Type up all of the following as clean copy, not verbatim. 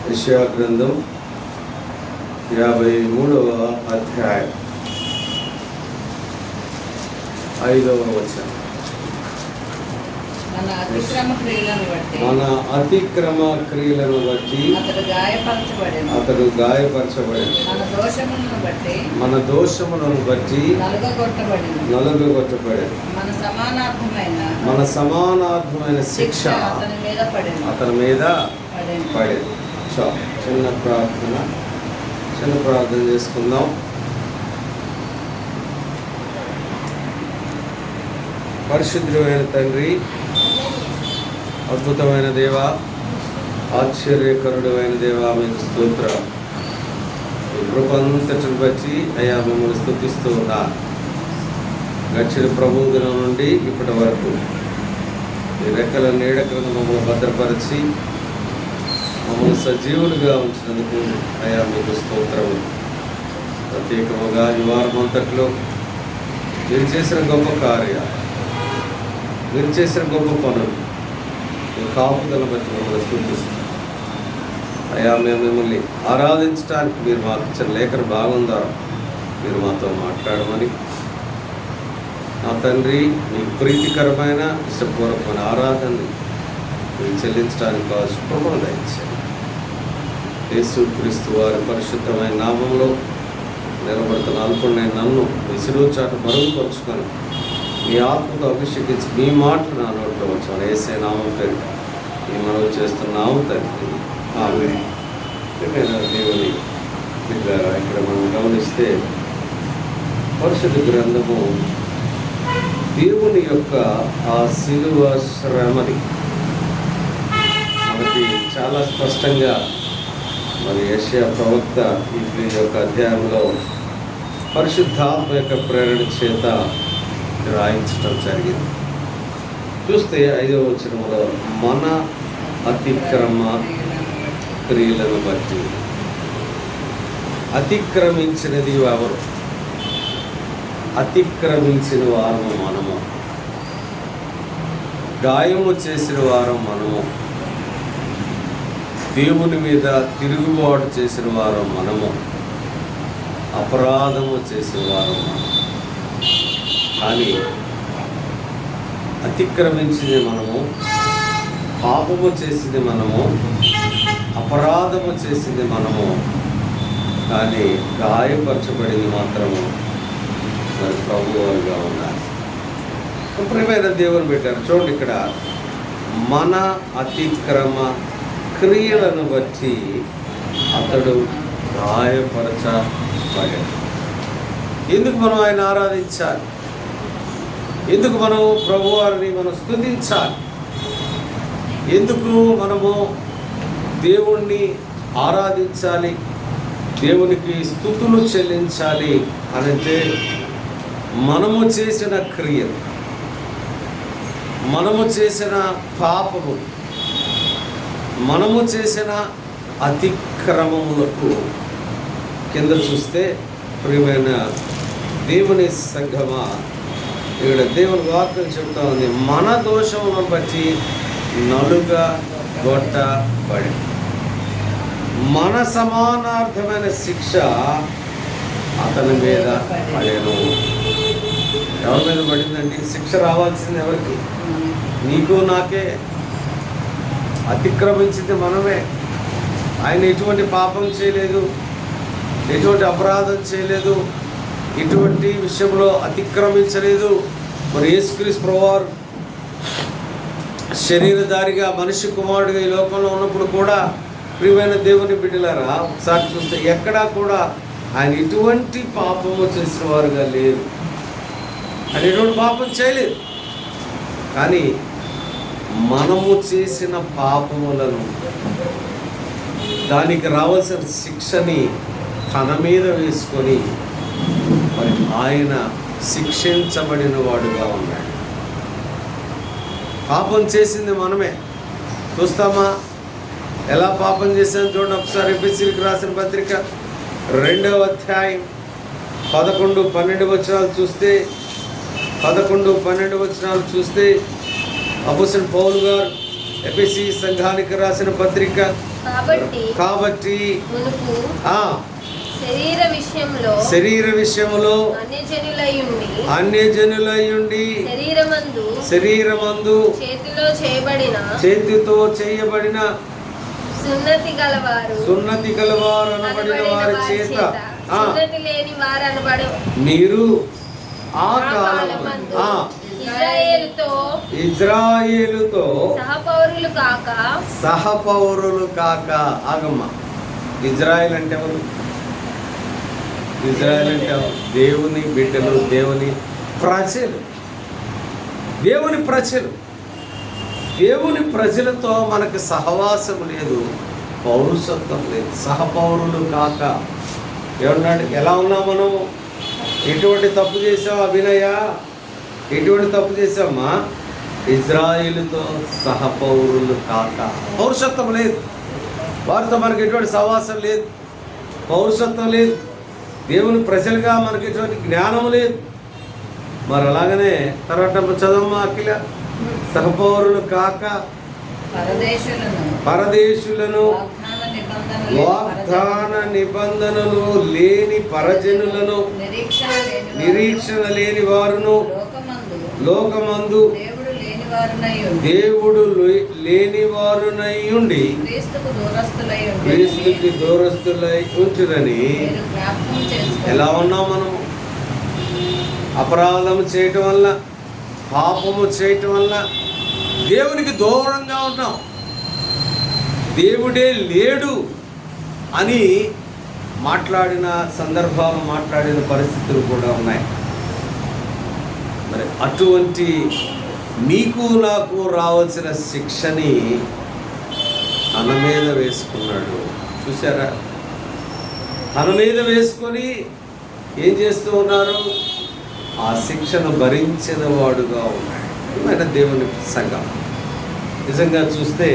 యెషయా గ్రంథం 53వ అధ్యాయం 5వ వచనం. మన అతిక్రమ క్రియలను బట్టి అతడు గాయపరచబడెను. మన దోషములను బట్టి నలుగగొట్టబడెను. మన సమానార్థమైన శిక్ష అతని మీద పడేది. చిన్న ప్రార్థన చేసుకుందాం. పరిశుద్ధమైన తండ్రి, అద్భుతమైన దేవ, ఆశ్చర్యకరుడమైన దేవ, మీకు స్తోత్రం. ఈ కృపంతటిని బట్టి అయ్యా మిమ్మల్ని స్తుతిస్తూ ఉన్నా. గడిచిన ప్రభు దినం నుండి ఇప్పటి వరకు ఈ రెక్కల నీడ క్రింద మమ్మల్ని భద్రపరిచి మమ్మల్ని సజీవులుగా ఉంచినందుకు అయ్యా మీకు స్తోత్రము. ప్రత్యేకముగా ఈ వారం అంతట్లో మీరు చేసిన గొప్ప కార్యాలు, మీరు చేసిన గొప్ప పనులు, మీ కాపుదల బట్టి మమ్మల్ని స్తుతిస్తున్నాం. అయ్యా మేము మిమ్మల్ని ఆరాధించడానికి మీరు మాకు ఇచ్చిన లేఖన బాగుందా మీరు మాతో మాట్లాడమని, నా తండ్రి మీకు ప్రీతికరమైన ఇష్టపూర్వకమైన ఆరాధనని మీరు చెల్లించడానికి కావాల్సిన కృపను దయచేయండి. యేసుక్రీస్తు వారి పరిశుద్ధమైన నామంలో నిలబడుతున్న అనుకునే నన్ను మీ శిలువ చాటు మరుగుపరుచుకొని మీ ఆత్మతో అభిషేకించి మీ మాటలు నా నోట్లో వచ్చాను. యేసే నామం పేరు ఈ మనవి చేస్తున్నాము తండ్రి, ఆమేన్. దేవుని ఇక్కడ మనం గమనిస్తే పరిశుద్ధ గ్రంథము దేవుని యొక్క ఆ శిలువ శ్రమని మనకి చాలా స్పష్టంగా మరి యెషయా ప్రవక్త ఈ యొక్క అధ్యాయంలో పరిశుద్ధాత్మ యొక్క ప్రేరణ చేత రాయించడం జరిగింది. చూస్తే 5వ వచనంలో మన అతిక్రమ క్రియలను బట్టి. అతిక్రమించినది ఎవరు? అతిక్రమించిన వారము మనము, గాయము చేసిన వారం మనము, దేవుని మీద తిరుగుబాటు చేసిన వారం మనము, అపరాధము చేసిన వారం మనము. కానీ అతిక్రమించింది మనము, పాపము చేసింది మనము, అపరాధము చేసింది మనము, కానీ గాయపరచబడింది మాత్రము మరి ప్రభువుగా ఉన్నారు. ప్రియమైన దేవుని పెట్టారు. చూడండి, ఇక్కడ మన అతిక్రమ క్రియలను బట్టి అతడు గాయపరచబడాడు. ఎందుకు మనం ఆయన ఆరాధించాలి? ఎందుకు మనం ప్రభువారిని మనం స్తుతించాలి? ఎందుకు మనము దేవుణ్ణి ఆరాధించాలి, దేవునికి స్తుతులు చెల్లించాలి అంటే మనము చేసిన క్రియలు, మనము చేసిన పాపము, మనము చేసిన అతిక్రమములకు కింద చూస్తే ప్రియమైన దేవుని సంఘమా, ఇక్కడ దేవుని వాక్యం చెప్తా ఉంది, మన దోషములను బట్టి నలుగగొట్టబడి మన సమానార్థమైన శిక్ష అతని మీద పడేను. ఎవరి మీద పడిందండి? శిక్ష రావాల్సింది ఎవరికి? నీకు నాకే. అతిక్రమించింది మనమే. ఆయన ఎటువంటి పాపం చేయలేదు, ఎటువంటి అపరాధం చేయలేదు, ఎటువంటి విషయంలో అతిక్రమించలేదు. మరి యేసుక్రీస్తు ప్రభువారు శరీరధారిగా మనిషి కుమారుడిగా ఈ లోకంలో ఉన్నప్పుడు కూడా ప్రియమైన దేవుని బిడ్డలారా, ఒకసారి చూస్తే ఎక్కడా కూడా ఆయన ఎటువంటి పాపము చేసిన వారుగా లేరు. ఆయన ఎటువంటి పాపం చేయలేదు. కానీ మనము చేసిన పాపములను, దానికి రావాల్సిన శిక్షని తన మీద వేసుకొని మరి ఆయన శిక్షించబడిన వాడుగా ఉన్నాడు. పాపం చేసింది మనమే. చూస్తామా ఎలా పాపం చేశాను? చూడండి ఒకసారి ఎఫెసీయులకు రాసిన పత్రిక 2వ అధ్యాయం 11-12 వచనాలు చూస్తే 11-12 వచనాలు చూస్తే అపోస్తలుడైన పౌలు గారు ఎఫెసీ సంఘానికి రాసిన పత్రిక. కాబట్టి శరీర విషయంలో అన్యజనులయుండి శరీరమందు చేతితో చేయబడిన సున్నతి గలవారు అనబడిన వారి చేత మీరు ఆ కాలమందు ఇజ్రాయేలుతో సహపౌరులు కాక. ఆగమ్మ, ఇజ్రాయేల్ అంటే ఎవరు? ఇజ్రాయేల్ అంటే దేవుని బిడ్డలు, దేవుని ప్రజలు. దేవుని ప్రజలు, దేవుని ప్రజలతో మనకు సహవాసం లేదు, పౌరుషత్వం లేదు. సహపౌరులు కాక ఏమన్నాడు? ఎలా ఉన్నాం మనం? ఎటువంటి తప్పు చేసావు అభినయ? ఎటువంటి తప్పు చేసామా? ఇజ్రాయేలుతో సహపౌరులు కాక. పౌరుషత్వం లేదు, వారితో మనకి ఎటువంటి సహవాసం లేదు, పౌరుషత్వం లేదు, దేవుని ప్రజలుగా మనకి ఎటువంటి జ్ఞానం లేదు. మరి అలాగనే తర్వాత చదవమ్మా అఖిల. సహపౌరులు కాక పరదేశులను, వాగ్దాన నిబంధనలు లేని పరజనులను, నిరీక్షణ లేని వారును, లోకమందు దేవుడు లేని వారునయ్యుండి క్రీస్తుకి దూరస్తులై ఉంచుదని. ఎలా ఉన్నాం మనం? అపరాధము చేయటం వల్ల, పాపము చేయటం వల్ల దేవునికి దూరంగా ఉన్నాం. దేవుడే లేడు అని మాట్లాడిన సందర్భాలు, మాట్లాడిన పరిస్థితులు కూడా ఉన్నాయి. మరి అటువంటి నీకు నాకు రావాల్సిన శిక్షని తన మీద వేసుకున్నాడు. చూసారా? తన మీద వేసుకొని ఏం చేస్తూ ఉన్నారు? ఆ శిక్షను భరించిన వాడుగా ఉన్నాడు. ఆయన దేవుని సంఘం నిజంగా చూస్తే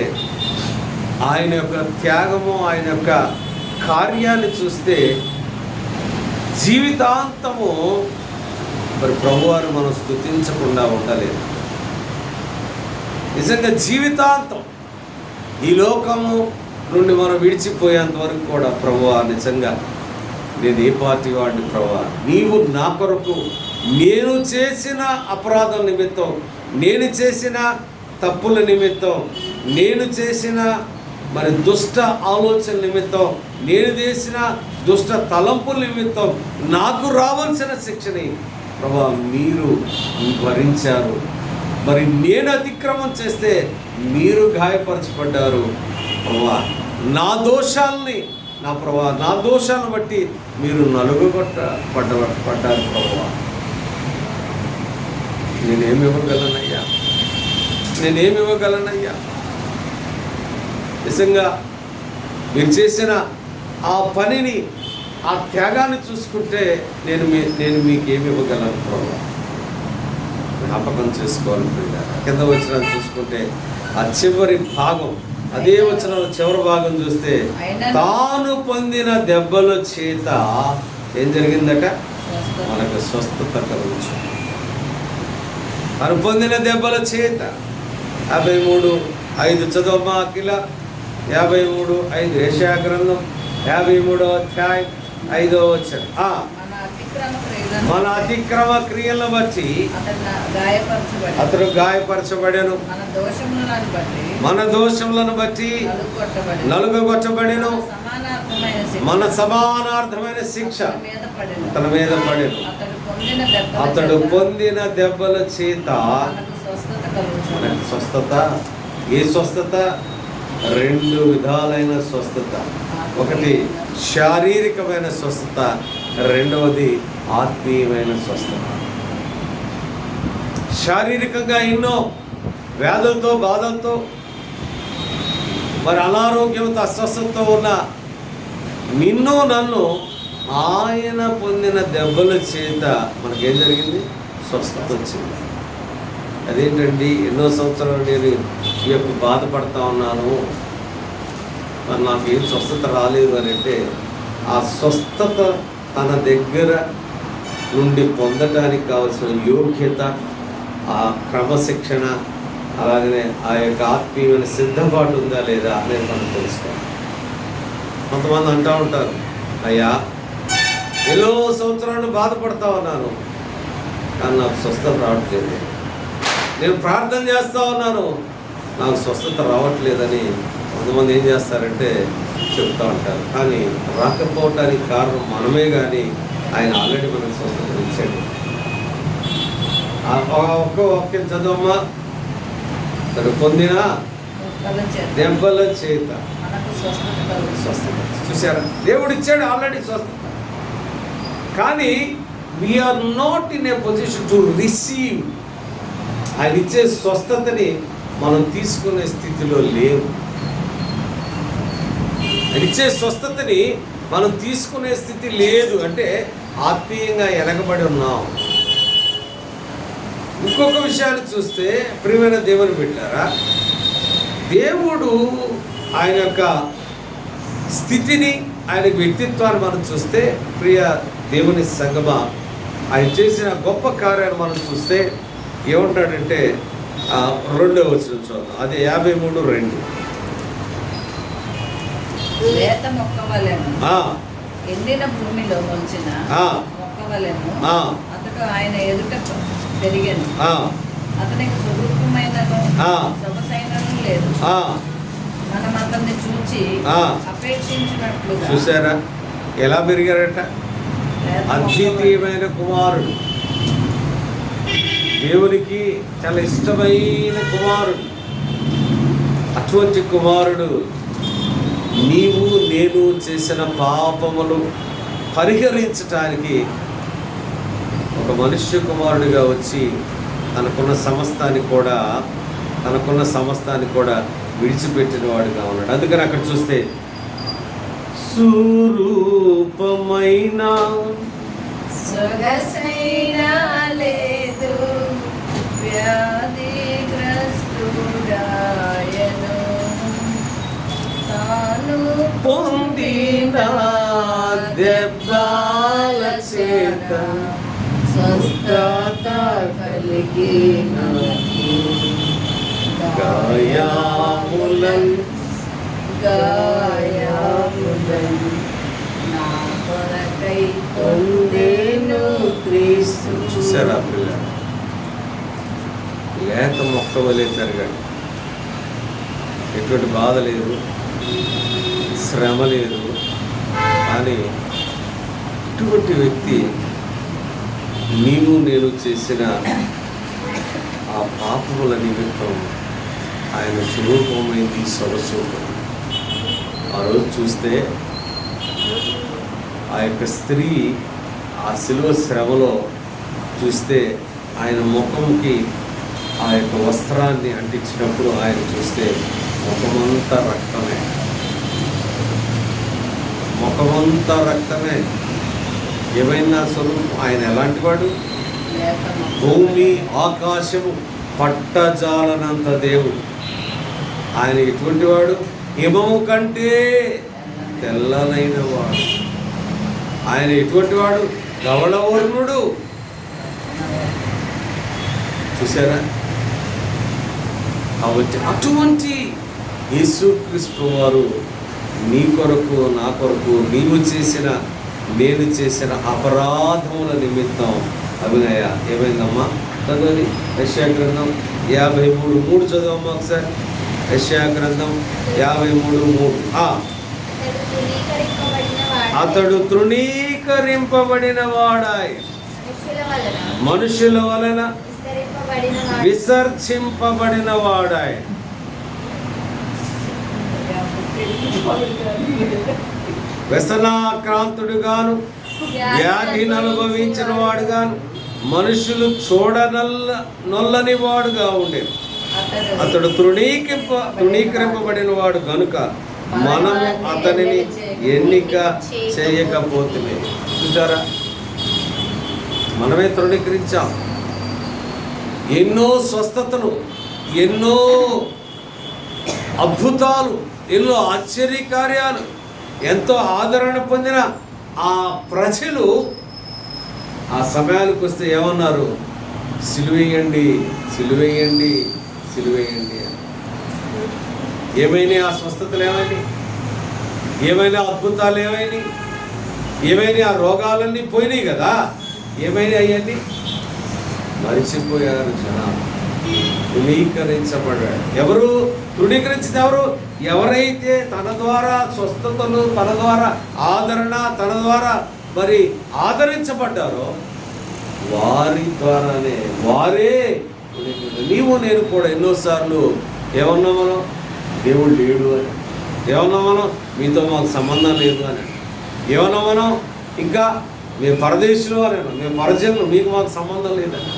ఆయన యొక్క త్యాగము, ఆయన యొక్క కార్యాన్ని చూస్తే జీవితాంతము మరి ప్రభువారు మనం స్తుతించకుండా ఉండలేదు. నిజంగా జీవితాంతం ఈ లోకము నుండి మనం విడిచిపోయేంత వరకు కూడా ప్రభువా, నిజంగా నేను ఏ పార్టీ వాడిని ప్రభువా, నీవు నా కొరకు నేను చేసిన అపరాధం నిమిత్తం, నేను చేసిన తప్పుల నిమిత్తం, నేను చేసిన మరి దుష్ట ఆలోచన నిమిత్తం, నేను చేసిన దుష్ట తలంపుల నిమిత్తం నాకు రావాల్సిన శిక్షని ప్రభువా మీరు భరించారు. మరి నేను అతిక్రమం చేస్తే మీరు గాయపరచబడ్డారు ప్రభువా. నా దోషాలని, నా ప్రభువా, నా దోషాలను బట్టి మీరు పడ్డారు ప్రభువా. నేనేమి ఇవ్వగలనయ్యా? నిజంగా మీరు చేసిన ఆ పనిని, ఆ త్యాగాన్ని చూసుకుంటే నేను మీకు ఏమి ఇవ్వగలను ప్రభువా? జ్ఞాపకం చేసుకోవాలనుకుంటారు. కింద వచనాలు చూసుకుంటే ఆ చివరి భాగం, అదే వచనాల చివరి భాగం చూస్తే తాను పొందిన దెబ్బల చేత ఏం జరిగిందట? మనకు స్వస్థత కలుగుతుంది. తాను పొందిన దెబ్బల చేత. 53:5 చదవమ్మా అఖిల. 53:5 యెషయా గ్రంథం 53వ అధ్యాయం 5వ వచనం. మన అతిక్రమ క్రియలను బట్టి అతడు గాయపరచబడెను, మన దోషములను బట్టి నలుగగొట్టబడెను, మన సమానార్థమైన శిక్ష తన మీద పడెను. అతడు పొందిన దెబ్బల చేత మనకు స్వస్థత. ఏ స్వస్థత? 2 విధాలైన స్వస్థత. ఒకటి శారీరకమైన స్వస్థత, రెండవది ఆత్మీయమైన స్వస్థత. శారీరకంగా ఎన్నో వ్యాధులతో, బాధలతో, మరి అనారోగ్యంతో, అస్వస్థతతో ఉన్న నిన్ను నన్ను ఆయన పొందిన దెబ్బల చేత మనకేం జరిగింది? స్వస్థత వచ్చింది. అదేంటండి, ఎన్నో సంవత్సరాలు నేను ఈ యొక్క బాధపడతా ఉన్నాను, మరి నాకు ఏం స్వస్థత రాలేదు అని అంటే, ఆ స్వస్థత తన దగ్గర నుండి పొందడానికి కావాల్సిన యోగ్యత, ఆ క్రమశిక్షణ, అలాగనే ఆ యొక్క ఆత్మీయమైన సిద్ధపాటు ఉందా లేదా అనేది మనం తెలుసుకోవాలి. కొంతమంది అంటూ ఉంటారు, అయ్యా ఎన్నో సంవత్సరాలు బాధపడతా ఉన్నాను కానీ నాకు స్వస్థత రావట్లేదు, నేను ప్రార్థన చేస్తూ ఉన్నాను నాకు స్వస్థత రావట్లేదని కొంతమంది ఏం చేస్తారంటే చెప్తూ ఉంటారు. కానీ రాకపోవటానికి కారణం మనమే, కానీ ఆయన ఆల్రెడీ మనకు స్వస్థత ఇచ్చాడు. ఒక్క వాక్యం చదవమ్మా. తను పొందిన దెబ్బల చేత స్వస్థత. చూసారా, దేవుడు ఇచ్చాడు ఆల్రెడీ స్వస్థత. కానీ we are not in a position to receive. ఆయన ఇచ్చే స్వస్థతని మనం తీసుకునే స్థితిలో లేవు. ఆయన ఇచ్చే స్వస్థతని మనం తీసుకునే స్థితి లేదు. అంటే ఆత్మీయంగా వెనకబడి ఉన్నాం. ఇంకొక విషయాన్ని చూస్తే ప్రియమైన దేవుని బిడ్డలారా, దేవుడు ఆయన యొక్క స్థితిని, ఆయన వ్యక్తిత్వాన్ని మనం చూస్తే, ప్రియ దేవుని సంగమా, ఆయన చేసిన గొప్ప కార్యాన్ని మనం చూస్తే ఏమంటాడంటే 2వ వచనం చూద్దాం. అది 53:2. లేత మొక్క వలెను ఎండిన భూమిలో మొలిచిన మొక్క వలెను అతడు ఆయన ఎదుట పెరిగాను. అతనికి స్వరూపమైనను సొగసైనను లేదు. మనం అతన్ని చూచి అపేక్షించినట్లుగా. చూసారా ఎలా పెరిగారట? అద్వితీయమైన కుమారుడు, దేవునికి చాలా ఇష్టమైన కుమారుడు. అటువంటి కుమారుడు నీవు నేను చేసిన పాపములు పరిహరించటానికి ఒక మనుష్య కుమారుడిగా వచ్చి తనకున్న సమస్తాన్ని కూడా విడిచిపెట్టిన వాడుగా ఉన్నాడు. అందుకని అక్కడ చూస్తే స్వరూపమైన సొగసైనా లేదు, వ్యాధిగ్రస్తుడాయను, తాను పొందిన దెబ్బల చేత స్వస్థత కలిగిన, గాయములను నా కొరకై పొందెను క్రీస్తు. చూసారా పిల్ల, లేత మొక్క వలె పెరిగాడు. ఎటువంటి బాధ లేదు, శ్రమ లేదు. కానీ ఇటువంటి వ్యక్తి నీవు నేను చేసిన ఆ పాపముల నిమిత్తం ఆయన స్వరూపమైంది, సొగసూపం. ఆ రోజు చూస్తే ఆ యొక్క స్త్రీ ఆ శిలువ శ్రమలో చూస్తే ఆయన ముఖంకి ఆ యొక్క వస్త్రాన్ని అంటించినప్పుడు ఆయన చూస్తే ముఖమంతా రక్తమే. ఏమైనా స్వరూపం, ఆయన ఎలాంటి వాడు? భూమి ఆకాశము పట్టజాలనంత దేవుడు. ఆయన ఎటువంటి వాడు? హిమము కంటే తెల్లనైన వాడు. ఆయన ఎటువంటి వాడు? ధవళవర్ణుడు. చూసారా? కాబట్టి అటువంటి యేసుక్రీస్తు వారు నీ కొరకు, నా కొరకు, నేను చేసిన అపరాధముల నిమిత్తం అభినయ ఏమైందమ్మా? చదవాలి. యెషయా గ్రంథం 53:3 చదవమ్మా ఒకసారి. యెషయా గ్రంథం 53:3. అతడు తృణీకరింపబడిన వాడాయ్, మనుషుల వలన విసర్జింపబడిన వాడాయ్. వ్యసనాక్రాంతుడుగాను, వ్యాధిని అనుభవించిన వాడుగాను, మనుషులు నొల్లని వాడుగా ఉండేది. అతడు తృణీకరింపబడిన వాడు గనుక మనము అతనిని ఎన్నిక చేయకపోతే. చూసారా, మనమే తృణీకరించాం. ఎన్నో స్వస్థతలు, ఎన్నో అద్భుతాలు, ఎన్నో ఆశ్చర్యకార్యాలు, ఎంతో ఆదరణ పొందిన ఆ ప్రజలు ఆ సమయానికి వస్తే ఏమన్నారు? సిలువేయండి, సిలువేయండి, సిలువేయండి అని. ఏమైనా ఆ స్వస్థతలు ఏమైనా, ఏమైనా అద్భుతాలు ఏమైనా, ఏమైనా ఆ రోగాలన్నీ పోయినాయి కదా, ఏమైనా అయ్యండి మరిచిపోయారు జనాలు. తృణీకరించబడ్డాడు. ఎవరు తృణీకరించింది? ఎవరైతే తన ద్వారా స్వస్థతలు, తన ద్వారా ఆదరణ, తన ద్వారా మరి ఆదరించబడ్డారో వారి ద్వారానే వారే. నీవు నేను కూడా ఎన్నోసార్లు ఏమన్నా మనం దేవుడు లేడు అని, ఏమన్నా మనం మీతో మాకు సంబంధం లేదు అని, ఏమన్నా మనం ఇంకా మేము పరదేశులు అని, మేము పరజనులు, మీకు మాకు సంబంధం లేదని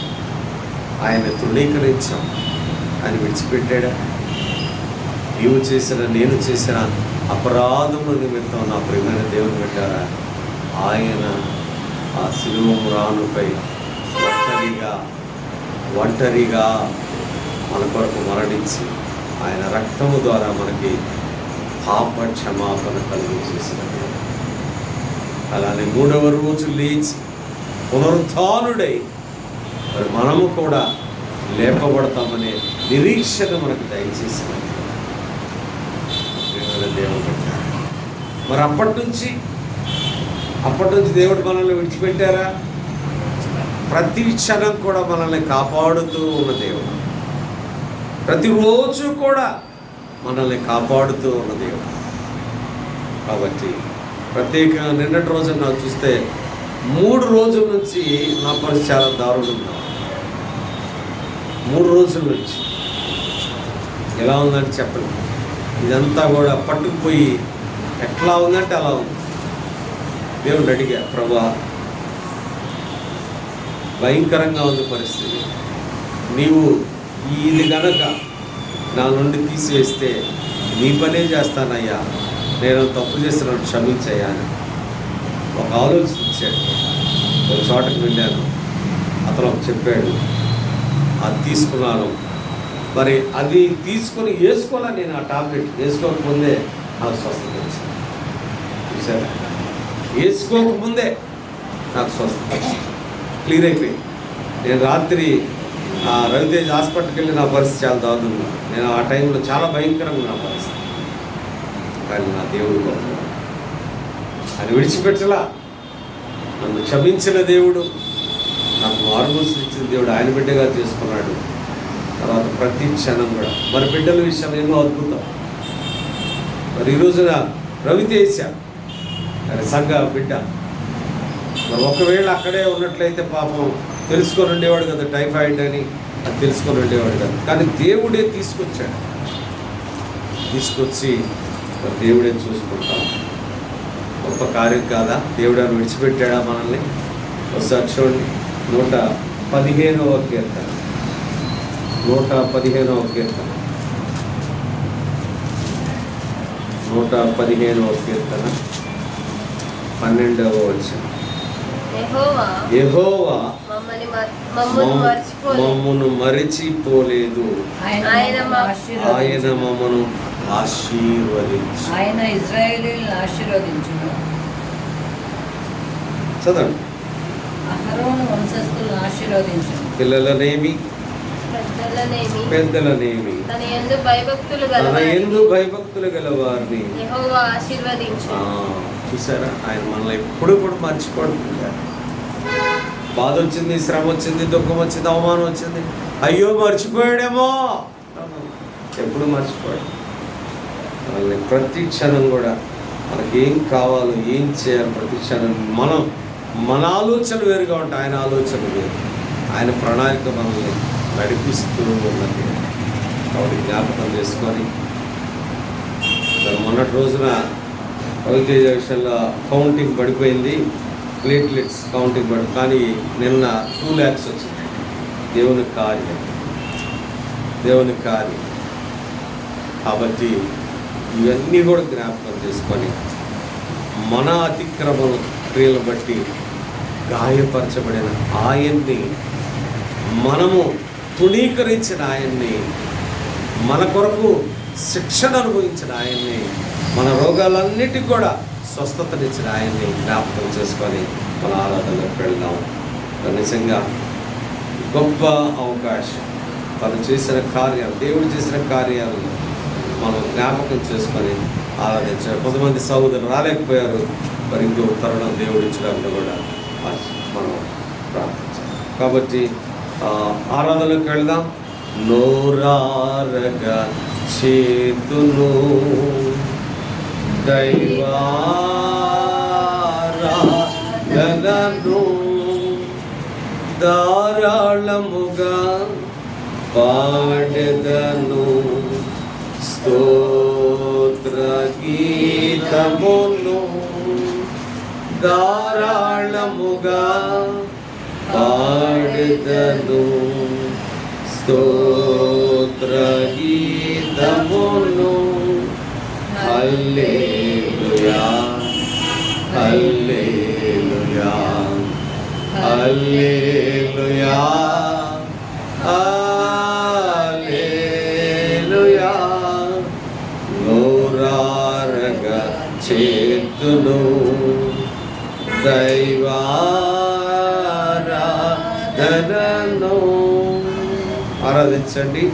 ఆయన తృణీకరించాం. ఆయన విడిచిపెట్టాడా? నీవు చేసిన, నేను చేసిన అపరాధముల నిమిత్తం నా ప్రియమైన దేవుని పెట్టారా? ఆయన ఆ శిలువ మ్రానుపై ఒంటరిగా మన కొరకు మరణించి ఆయన రక్తము ద్వారా మనకి పాప క్షమాపణ కలుగు చేసినది. అలానే 3వ రోజు లేచి పునరుత్థానుడై మరి మనము కూడా లేపబడతామనే నిరీక్షణ మనకు దయచేసినది దేవుడు పెట్టారు. మరి అప్పటి నుంచి దేవుడు మనల్ని విడిచిపెట్టారా? ప్రతి క్షణం కూడా మనల్ని కాపాడుతూ ఉన్న దేవుడు, ప్రతిరోజు కూడా మనల్ని కాపాడుతూ ఉన్న దేవుడు. కాబట్టి ప్రత్యేకంగా నిన్నటి రోజున నాకు చూస్తే 3 రోజుల నుంచి నా పరిస్థితి చాలా దారుణంగా, 3 రోజుల నుంచి ఎలా ఉందంటే చెప్పండి. ఇదంతా కూడా పట్టుకుపోయి ఎట్లా ఉందంటే అలా ఉంది. దేవుడు అడిగా, ప్రభువా భయంకరంగా ఉంది పరిస్థితి, నీవు ఇది గనక నా నుండి తీసివేస్తే నీ పనే చేస్తానయ్యా, నేను తప్పు చేస్తున్నాను క్షమించయ్యా అని ఒక ఆలోచన ఇచ్చాడు. ఒక చోటకి వెళ్ళాను, అతను చెప్పాడు, అది తీసుకున్నాను. మరి అది తీసుకొని వేసుకోవాలని నేను ఆ టాబ్లెట్ వేసుకోకముందే నాకు స్వస్థత వచ్చింది. చూసారా? వేసుకోకముందే నాకు స్వస్థత వచ్చింది, క్లియర్ అయిపోయింది. నేను రాత్రి రవితేజ్ హాస్పిటల్కి వెళ్ళి నా పరిస్థితి చాలా దారుణంగా, నేను ఆ టైంలో చాలా భయంకరంగా నా పరిస్థితి. కానీ నా దేవుడు ఆయన విడిచిపెట్టలా. నన్ను క్షమించిన దేవుడు, నాకు మారుమూసి ఇచ్చిన దేవుడు ఆయన బిడ్డగా తీసుకున్నాడు. తర్వాత ప్రతి క్షణం కూడా మరి బిడ్డల విషయంలో ఎన్నో అద్భుతం. మరి ఈరోజున రవితేజ సంఘ బిడ్డ, మరి ఒకవేళ అక్కడే ఉన్నట్లయితే పాపం తెలుసుకొని ఉండేవాడు కదా, టైఫాయిడ్ అని, అది తెలుసుకొని ఉండేవాడు కదా. కానీ దేవుడే తీసుకొచ్చాడు, తీసుకొచ్చి దేవుడే చూసుకుంటాం. గొప్ప కార్యం కాదా? దేవుడు అని విడిచిపెట్టాడా మనల్ని? ఒకసారి చూడండి, 115వ కీర్తన, 115వ కీర్తన, 115వ కీర్తన 12వ వచనం. యెహోవా మమ్మను మరచిపోలేదు, ఆయన మమ్మను ఆశీర్వదించు. ఆయన ఇశ్రాయేలీయులను ఆశీర్వదించును. చదవండి. అహరోను వంశస్థులను ఆశీర్వదించును. పిల్లలనేమి పెద్దలనేమి తన యందు భయభక్తులు గల వారిని యెహోవా ఆశీర్వదించును. చూసారా? ఆయన మనల్ని ఎప్పుడు కూడా మర్చిపోడుతున్నాడు. బాధ వచ్చింది, శ్రమ వచ్చింది, దుఃఖం వచ్చింది, అవమానం వచ్చింది, అయ్యో మర్చిపోయాడేమో, ఎప్పుడు మర్చిపోయాడు. మనల్ని ప్రతి క్షణం కూడా మనకి ఏం కావాలో, ఏం చేయాలి, ప్రతి క్షణం మన ఆలోచన వేరుగా ఉంటాయి, ఆయన ఆలోచన వేరు. ఆయన ప్రణాళిక మనల్ని నడిపిస్తూ ఉన్నది. కాబట్టి జ్ఞాపకం చేసుకొని మొన్నటి రోజున రవితేజ విషయంలో కౌంటింగ్ పడిపోయింది, ప్లేట్లెట్స్ కౌంటింగ్ కానీ నిన్న 2 lakhs వచ్చింది. దేవుని కార్యం. కాబట్టి ఇవన్నీ కూడా జ్ఞాపకం చేసుకొని మన అతిక్రమణ క్రియలు బట్టి గాయపరచబడిన ఆయన్ని, మనము తృణీకరించిన ఆయన్ని, మన కొరకు శిక్షణ అనుభవించిన ఆయన్ని, మన రోగాలన్నిటికీ కూడా స్వస్థతనిచ్చిన ఆయన్ని జ్ఞాపకం చేసుకొని మన ఆరాధనలోకి వెళ్దాం. నిజంగా గొప్ప అవకాశం. తను చేసిన కార్యాలు, దేవుడు చేసిన కార్యాలు మనం జ్ఞాపకం చేసుకొని ఆరాధించాలి. కొంతమంది సహోదరులు రాలేకపోయారు, మరి ఇంకో తరుణం దేవుడు ఇచ్చడానికి కూడా మనం ప్రార్థించాలి. కాబట్టి ఆరాధనలోకి వెళ్దాం. నోరారగా చేతును దైవారాధనను ధారాళముగా పాడెదను, స్తోత్ర గీతమును ధారాళముగా పాడెదను, స్తోత్ర గీతమును. హల్లెలూయా హల్లెలూయా హల్లెలూయా హల్లెలూయా. నోరారగా చేతును దైవారాధనను. ఆరాధించండి.